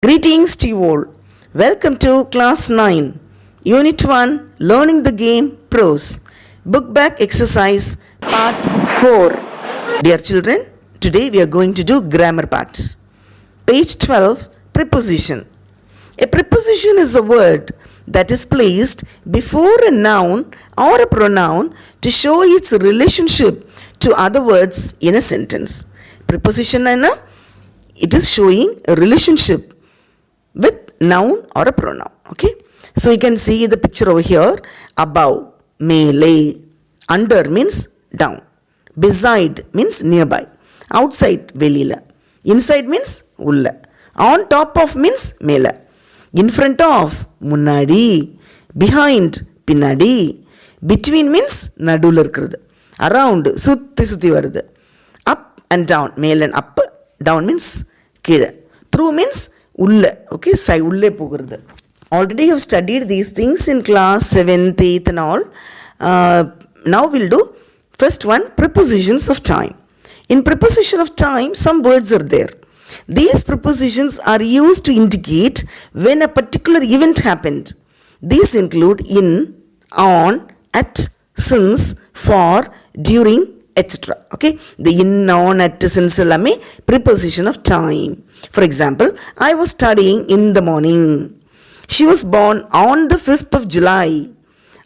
Greetings to you all. Welcome to Class 9, Unit 1, Learning the Game Prose, Book Back Exercise, Part 4. Dear children, today we are going to do grammar part. Page 12, Preposition. A preposition is a word that is placed before a noun or a pronoun to show its relationship to other words in a sentence. Preposition it is showing a relationship with noun or a pronoun. Okay, so you can see the picture over here. Above, mele. Under means down. Beside means nearby. Outside, velila. Inside means ulla. On top of means mela. In front of, munnadi. Behind, pinnadi. Between means nadula irukkuradhu. Around, suthi varudhu. Up and down, male and up. Down means kila. Through means ulla. Okay, sai ulle pogurudhu. Already have studied these things in class 7th, 8th and all. Now we'll do first one, prepositions of time. In preposition of time, some words are there. These prepositions are used to indicate when a particular event happened. These include in, on, at, since, for, during, etc. Okay, the in, on, at, since ellame preposition of time. For example, I was studying in the morning. She was born on the 5th of July.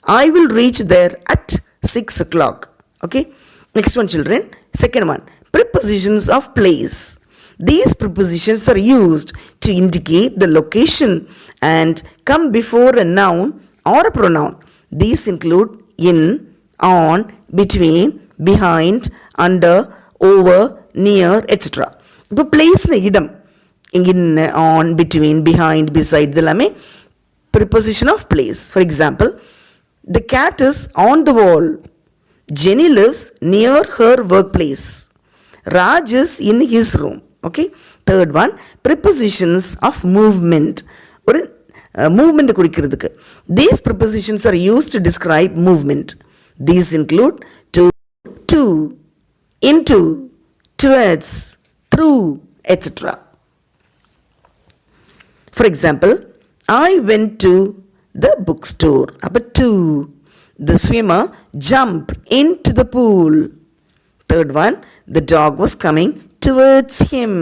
I will reach there at 6 o'clock. Okay, next one children. Second one, prepositions of place. These prepositions are used to indicate the location and come before a noun or a pronoun. These include in, on, between, behind, under, over, near, etc. இப்போ பிளேஸ்னு இடம் in, on, between, behind, beside இதெல்லாமே preposition of place. For example, the cat is on the wall. Jenny lives near her workplace. Raj is in his room. Okay. Third one, prepositions of movement. ஒரு movement குறிக்கிறதுக்கு. These prepositions are used to describe movement. These include to, into, towards, through, etc. For example, I went to the bookstore. Appa to. The swimmer jumped into the pool. Third one, the dog was coming towards him.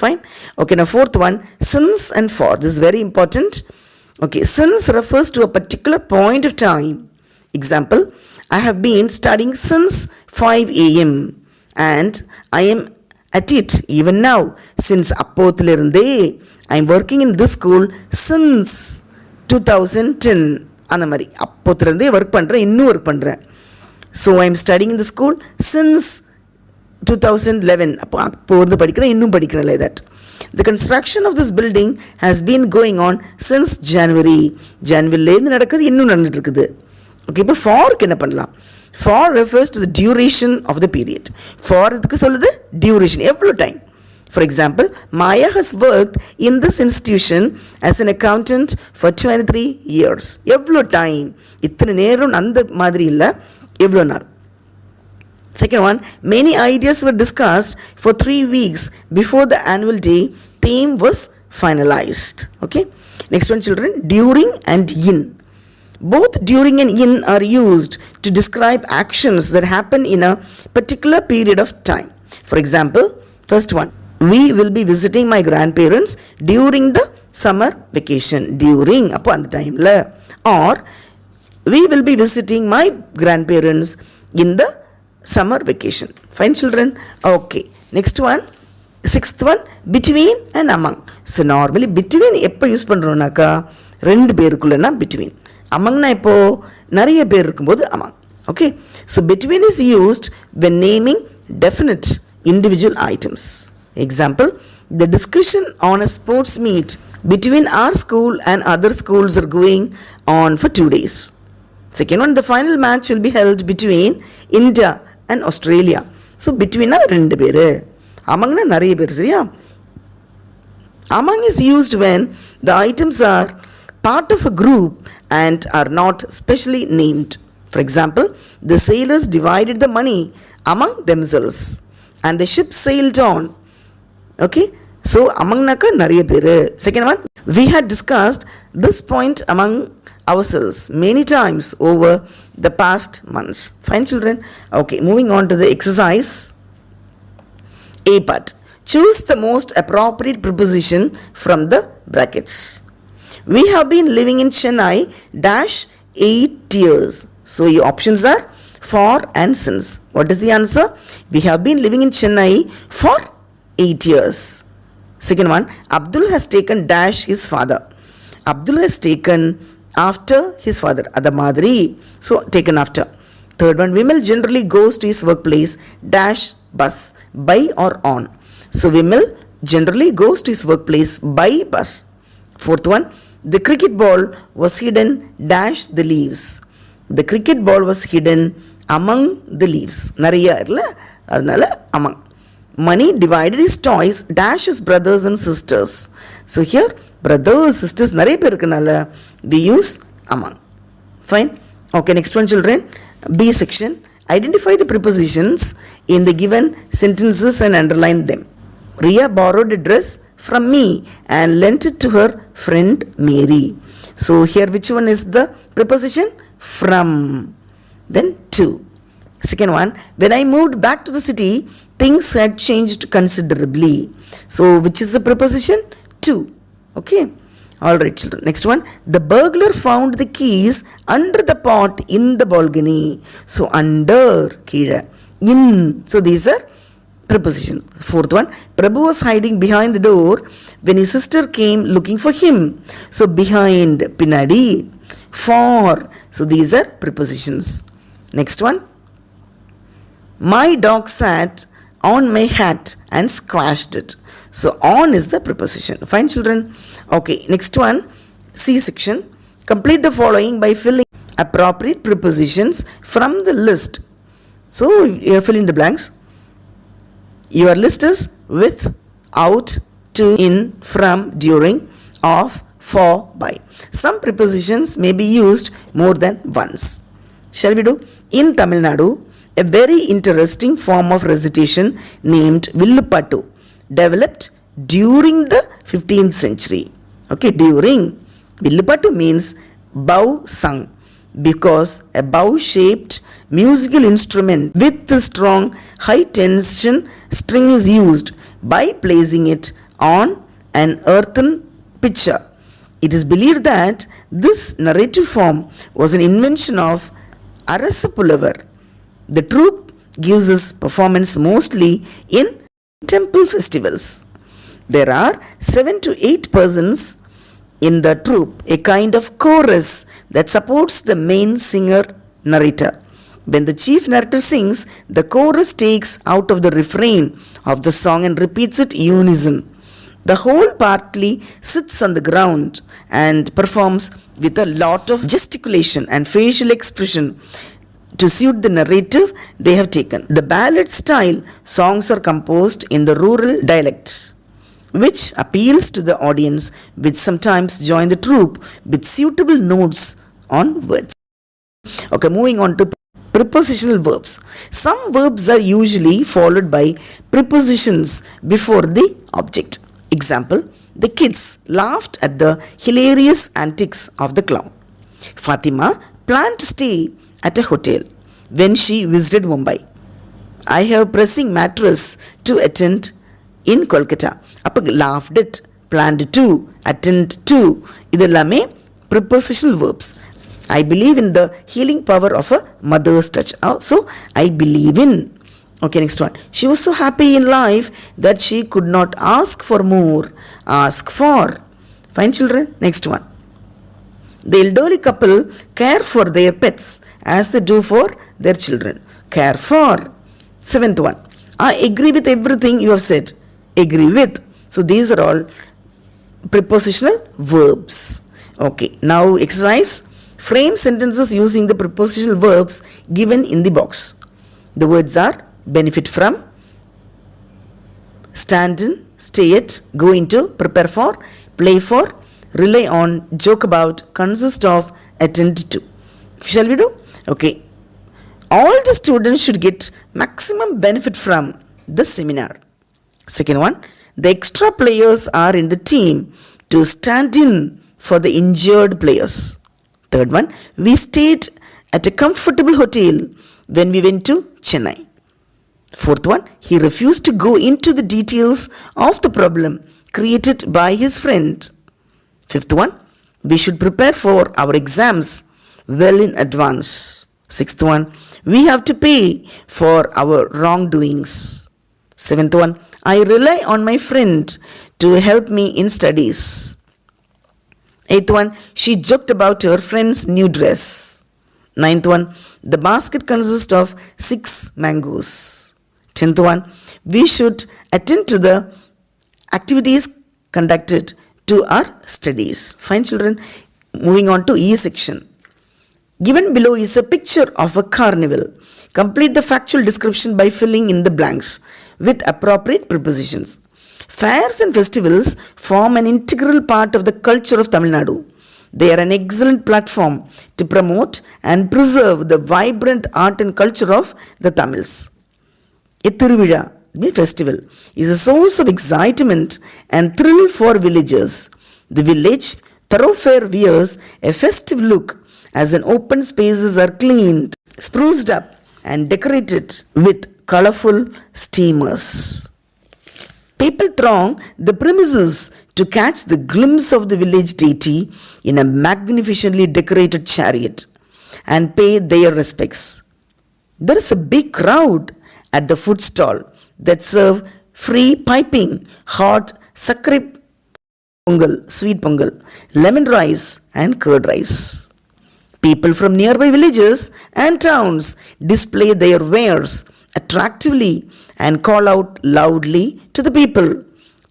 Fine. Okay, now fourth one, since and for. This is very important. Okay, since refers to a particular point of time. Example, I have been studying since 5 a.m. and I am at it even now. Since அப்போத்திலிருந்தே I am working in this school since 2010. அந்த மாதிரி அப்போத்திலிருந்தே work பண்ணுறேன், இன்னும் work பண்ணுறேன். So I am studying in the school since 2011. அப்போ வந்து படிக்கிறேன், இன்னும் படிக்கிறேன். Like that. The construction of this building has been going on since January. ஜனவரிலேருந்து நடக்குது, இன்னும் நடந்துட்டு இருக்குது. ஓகே, இப்போ ஃபார்க்கு என்ன பண்ணலாம்? For refers to the duration of the period. For இதுக்கு சொல்லுது duration, எவ்வளோ time. For example, Maya has worked in this institution as an accountant for 23 years. எவ்வளோ டைம், இத்தனை நேரம் அந்த மாதிரி இல்லை, எவ்வளோ நாள். Second one, many ideas were discussed for 3 weeks before the annual day theme was finalized. Okay. Next one children, during and in. Both during and in are used to describe actions that happen in a particular period of time. For example, first one, we will be visiting my grandparents during the summer vacation. During, அப்போ அந்த டைமில். Or, we will be visiting my grandparents in the summer vacation. Fine children? Okay. Next one, sixth one, between and among. So, normally between எப்போ use பண்ணுறோம்னாக்கா ரெண்டு பேருக்குள்ளனா between. Amongனா இப்போ நிறைய பேர் இருக்கும்போது among. Okay. So, between is used when naming definite individual items. Example, the discussion on a sports meet between our school and other schools are going on for 2 days. Second one, the final match will be held between India and Australia. So, between ரெண்டு பேர், amongனா நிறைய பேர். சரியா? Among is used when the items are part of a group and are not specially named. For example, the sailors divided the money among themselves and the ship sailed on. Okay, So among-naka nariya peru. Second one, we had discussed this point among ourselves many times over the past months. Fine, children. Okay, moving on to the exercise. A part. Choose the most appropriate preposition from the brackets. We have been living in Chennai dash 8 years. So your options are for and since. What is the answer? We have been living in Chennai for 8 years. Second one, Abdul has taken dash his father. Abdul has taken after his father. Ada madri. So taken after. Third one, Vimal generally goes to his workplace dash bus, by or on. So Vimal generally goes to his workplace by bus. Fourth one, the cricket ball was hidden dash the leaves. The cricket ball was hidden among the leaves. Nariya irla adnala among. Money divided his toys dash his brothers and sisters. So here brothers sisters nariya per irukanaala we use among. Fine. Okay, next one, children. B section. Identify the prepositions in the given sentences and underline them. Ria borrowed a dress from me and lent it to her friend Mary. So here which one is the preposition? From. Then to. Second one, when I moved back to the city, things had changed considerably. So which is the preposition? To. Okay. Alright, children. Next one, the burglar found the keys under the pot in the balcony. So under, keela, in. So these are prepositions. Fourth one, Prabhu was hiding behind the door when his sister came looking for him. So behind, pinadi, for. So these are prepositions. Next one, my dog sat on my hat and squashed it. So on is the preposition. Fine, children. Okay, next one, C section. Complete the following by filling appropriate prepositions from the list. So you fill in the blanks. Your list is with, out, to, in, from, during, of, for, by. Some prepositions may be used more than once. Shall we do? In Tamil Nadu, a very interesting form of recitation named Villupattu developed during the 15th century. Okay, during. Villupattu means bow sung because a bow-shaped musical instrument with a strong high tension string is used by placing it on an earthen pitcher. It is believed that this narrative form was an invention of Arasapulavar. The troupe gives its performance mostly in temple festivals. There are 7 to 8 persons in the troupe, a kind of chorus that supports the main singer narrator. When the chief narrator sings, the chorus takes out of the refrain of the song and repeats it unison. The whole partly sits on the ground and performs with a lot of gesticulation and facial expression to suit the narrative they have taken. The ballad style songs are composed in the rural dialect, which appeals to the audience, which sometimes join the troupe with suitable notes on words. Okay, moving on to prepositional verbs. Some verbs are usually followed by prepositions before the object. Example, the kids laughed at the hilarious antics of the clown. Fatima planned to stay at a hotel when she visited Mumbai. I have pressing matters to attend in Kolkata. Appa laughed at, planned to, attend to. Idellame prepositional verbs. I believe in the healing power of a mother's touch. So I believe in. Okay, next one. She was so happy in life that she could not ask for more. Ask for. Fine, children. Next one. The elderly couple care for their pets as they do for their children. Care for. Seventh one. I agree with everything you have said. Agree with. So these are all prepositional verbs. Okay, now exercise. Frame sentences using the prepositional verbs given in the box. The words are benefit from, stand in, stay at, go into, prepare for, play for, rely on, joke about, consist of, attend to. Shall we do? Okay. All the students should get maximum benefit from the seminar. Second one, The extra players are in the team to stand in for the injured players. Third one, we stayed at a comfortable hotel when we went to Chennai. Fourth one, he refused to go into the details of the problem created by his friend. Fifth one, we should prepare for our exams well in advance. Sixth one, we have to pay for our wrongdoings. Seventh one, I rely on my friend to help me in studies. Eighth one, she joked about her friend's new dress. Ninth one, the basket consists of 6 mangoes. 10th one, we should attend to the activities conducted to our studies. Fine children, moving on to E section. Given below is a picture of a carnival. Complete the factual description by filling in the blanks with appropriate prepositions. Fairs and festivals form an integral part of the culture of Tamil Nadu. They are an excellent platform to promote and preserve the vibrant art and culture of the Tamils. A Tiruvizha, the festival, is a source of excitement and thrill for villagers. The village thoroughfare wears a festive look as an open spaces are cleaned, spruced up and decorated with colorful streamers. People throng the premises to catch the glimpse of the village deity in a magnificently decorated chariot and pay their respects. There is a big crowd at the food stall that serve free piping hot sakre pongal, sweet pongal, lemon rice and curd rice. People from nearby villages and towns display their wares attractively and call out loudly to the people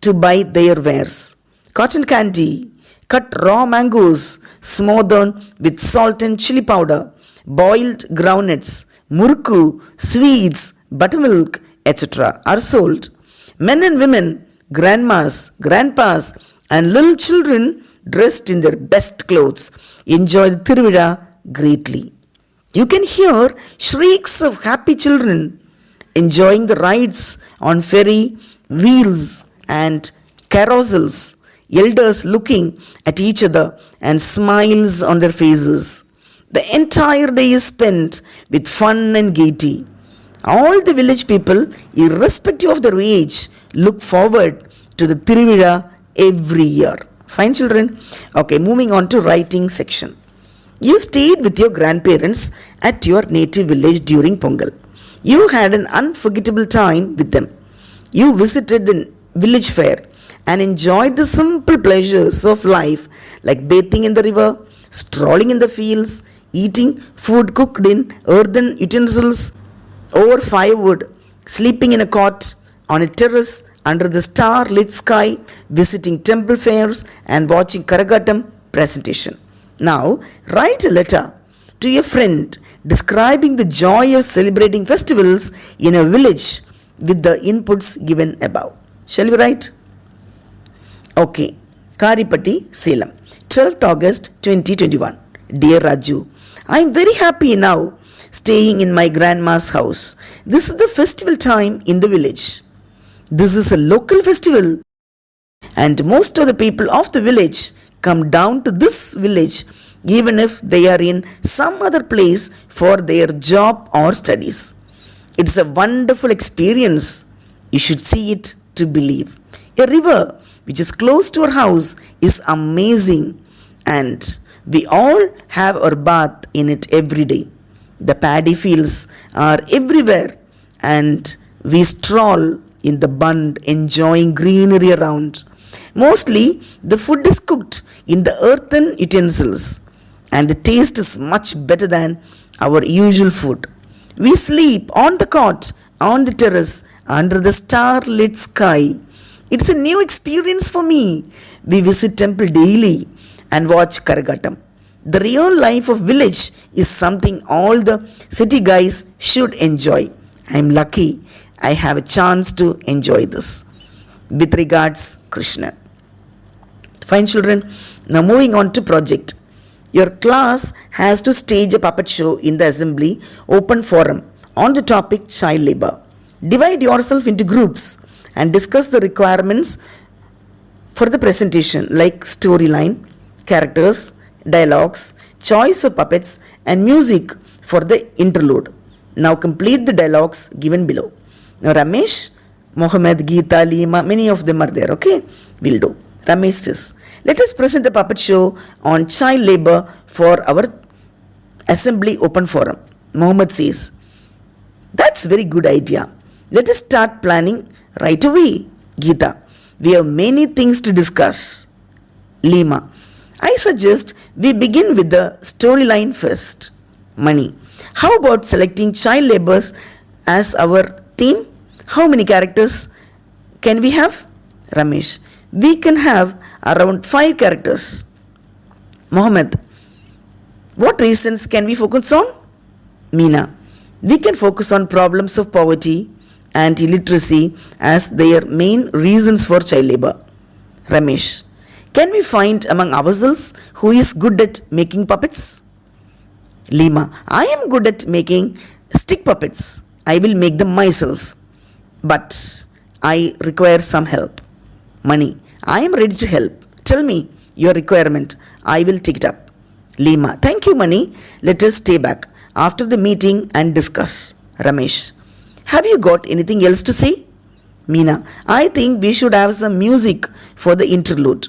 to buy their wares. Cotton candy, cut raw mangoes smothered with salt and chili powder, boiled groundnuts, murku, sweets, buttermilk, etc. are sold. Men and women, grandmas, grandpas, and little children dressed in their best clothes enjoy the Tiruvizha greatly. You can hear shrieks of happy children enjoying the rides on ferry wheels and carousels, elders looking at each other and smiles on their faces. The entire day is spent with fun and gaiety. All the village people, irrespective of their age, look forward to the Tiruvizha every year. Fine children? Okay, moving on to writing section. You stayed with your grandparents at your native village during Pongal. You had an unforgettable time with them. You visited the village fair and enjoyed the simple pleasures of life like bathing in the river, strolling in the fields, eating food cooked in earthen utensils over firewood, sleeping in a cot on a terrace under the star-lit sky, visiting temple fairs and watching Karagatam presentation. Now, write a letter to your friend describing the joy of celebrating festivals in a village with the inputs given above. Shall we write? Okay. Karipati, Salem, 12th August 2021. Dear Raju, I am very happy now staying in my grandma's house. This is the festival time in the village. This is a local festival and most of the people of the village come down to this village even if they are in some other place for their job or studies. It's a wonderful experience. You should see it to believe. A river which is close to our house is amazing and we all have our bath in it every day. The paddy fields are everywhere and we stroll in the bund enjoying greenery around. Mostly the food is cooked in the earthen utensils and the taste is much better than our usual food. We sleep on the cot on the terrace under the star-lit sky. It's a new experience for me. We visit temple daily and watch Karagatam. The real life of village is something all the city guys should enjoy. I'm lucky I have a chance to enjoy this. With regards, Krishna. Fine children, now moving on to project. Your class has to stage a puppet show in the assembly open forum on the topic child labor. Divide yourself into groups and discuss the requirements for the presentation like storyline, characters, dialogues, choice of puppets, and music for the interlude. Now complete the dialogues given below. Now Ramesh, Mohammed, Geeta, Lima, many of them are there, okay? We'll do. Ramesh says, let us present a puppet show on child labor for our assembly open forum. Mohammed says, that's very good idea. Let us start planning right away. Geeta, we have many things to discuss. Lima, I suggest we begin with the storyline first. Mani, how about selecting child labors as our theme? How many characters can we have? Ramesh, we can have around 5 characters. Mohammed, what reasons can we focus on? Meena, we can focus on problems of poverty and illiteracy as their main reasons for child labor. Ramesh, can we find among ourselves who is good at making puppets? Lima, I am good at making stick puppets. I will make them myself. But I require some help. Mani, I am ready to help. Tell me your requirement. I will take it up. Lima, thank you, Mani. Let us stay back after the meeting and discuss. Ramesh, have you got anything else to say? Meena, I think we should have some music for the interlude.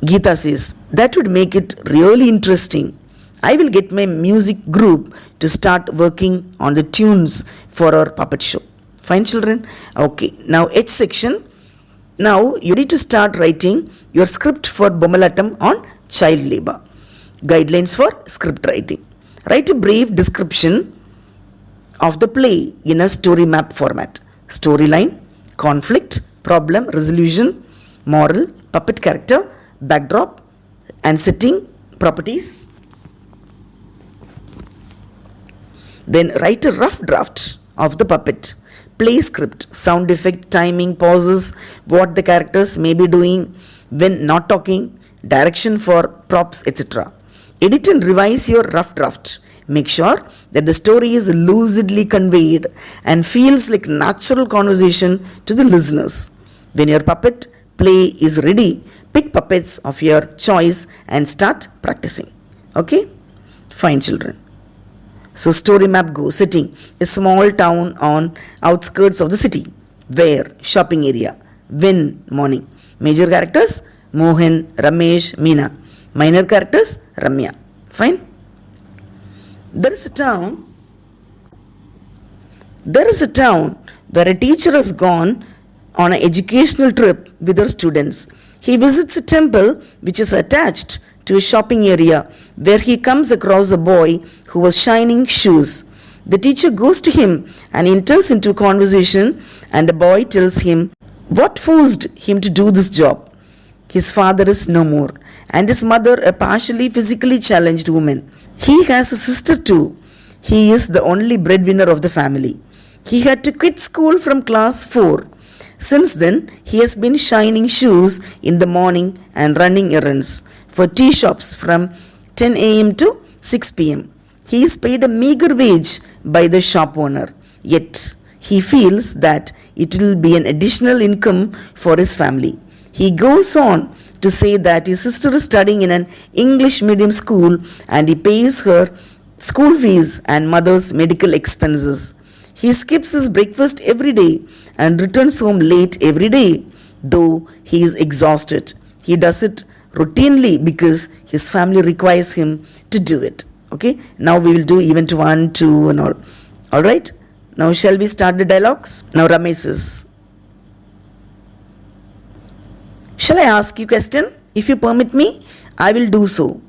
Geeta says, that would make it really interesting. I will get my music group to start working on the tunes for our puppet show. Fine, children? Okay, now H section. Now you need to start writing your script for Bomalatam on child labor. Guidelines for script writing. Write a brief description of the play in a story map format. Storyline, conflict, problem, resolution, moral, puppet character, backdrop and setting, properties. Then write a rough draft of the puppet, play script, sound effect, timing, pauses, what the characters may be doing when not talking, direction for props, etc. Edit and revise your rough draft. Make sure that the story is lucidly conveyed and feels like natural conversation to the listeners. When your puppet play is ready, pick puppets of your choice and start practicing. Okay? Fine, children. So story map goes. Setting, a small town on outskirts of the city. Where? Shopping area. When? Morning. Major characters? Mohan, Ramesh, Meena. Minor characters? Ramya. Fine. There is a town where a teacher has gone on an educational trip with her students. He visits a temple which is attached to a shopping area where he comes across a boy who was shining shoes. The teacher goes to him and enters into a conversation, and the boy tells him what forced him to do this job. His father is no more, and his mother a partially physically challenged woman. He has a sister too. He is the only breadwinner of the family. He had to quit school from class 4. Since then, he has been shining shoes in the morning and running errands for tea shops from 10 a.m. to 6 p.m. He is paid a meager wage by the shop owner, yet he feels that it will be an additional income for his family. He goes on to say that his sister is studying in an English medium school and he pays her school fees and mother's medical expenses. He skips his breakfast every day and returns home late every day, though he is exhausted. He does it routinely because his family requires him to do it. Okay, now we will do event 1, 2 and all. Alright, now shall we start the dialogues? Now Ramesh says, shall I ask you a question? If you permit me, I will do so.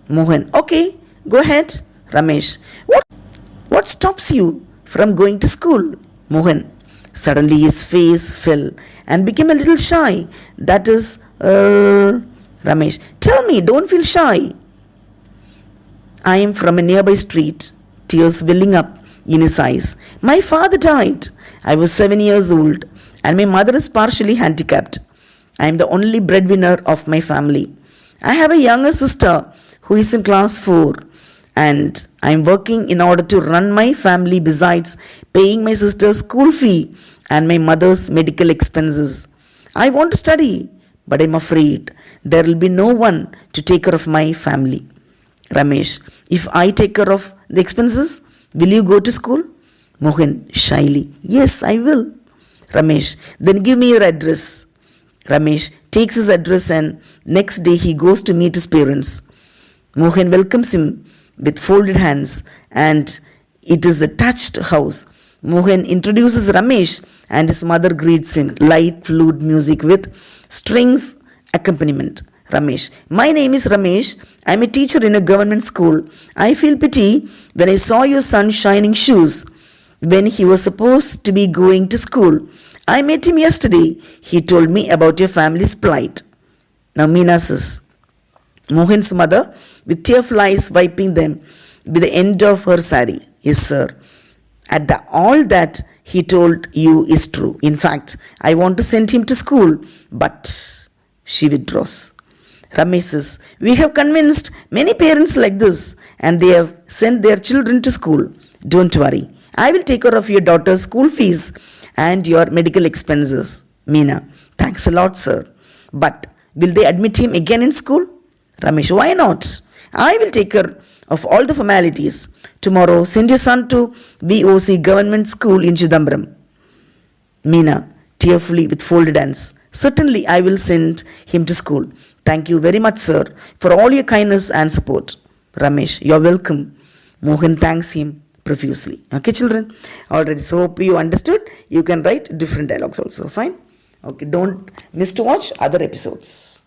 Mohan, okay, go ahead. Ramesh, what stops you from going to school? Mohan, suddenly his face fell and became a little shy. That is, Ramesh, tell me, don't feel shy. I am from a nearby street, tears welling up in his eyes. My father died. I was 7 years old and my mother is partially handicapped. I am the only breadwinner of my family. I have a younger sister who is in class 4 and I am working in order to run my family besides paying my sister's school fee and my mother's medical expenses. I want to study, but I'm afraid there will be no one to take care of my family. Ramesh, if I take care of the expenses, will you go to school? Mohan, shyly, yes, I will. Ramesh, then give me your address. Ramesh takes his address and next day he goes to meet his parents. Mohan welcomes him with folded hands and it is a touched house. Mohan introduces Ramesh and his mother greets him. Light flute music with strings accompaniment. Ramesh, my name is Ramesh. I am a teacher in a government school. I feel pity when I saw your son's shining shoes when he was supposed to be going to school. I met him yesterday. He told me about your family's plight. Now Meena says, Mohan's mother, with tearful eyes wiping them with the end of her sari. Yes, sir. All that he told you is true. In fact, I want to send him to school, but she withdraws. Ramesh says, we have convinced many parents like this and they have sent their children to school. Don't worry. I will take care of your daughter's school fees and your medical expenses. Meena, thanks a lot, sir. But will they admit him again in school? Ramesh, why not? I will take care of all the formalities. Tomorrow, send your son to VOC Government School in Chidambaram. Meena, tearfully with folded hands. Certainly, I will send him to school. Thank you very much, sir, for all your kindness and support. Ramesh, you are welcome. Mohan thanks him profusely. Okay, children? Alright, so hope you understood. You can write different dialogues also. Fine? Okay, don't miss to watch other episodes.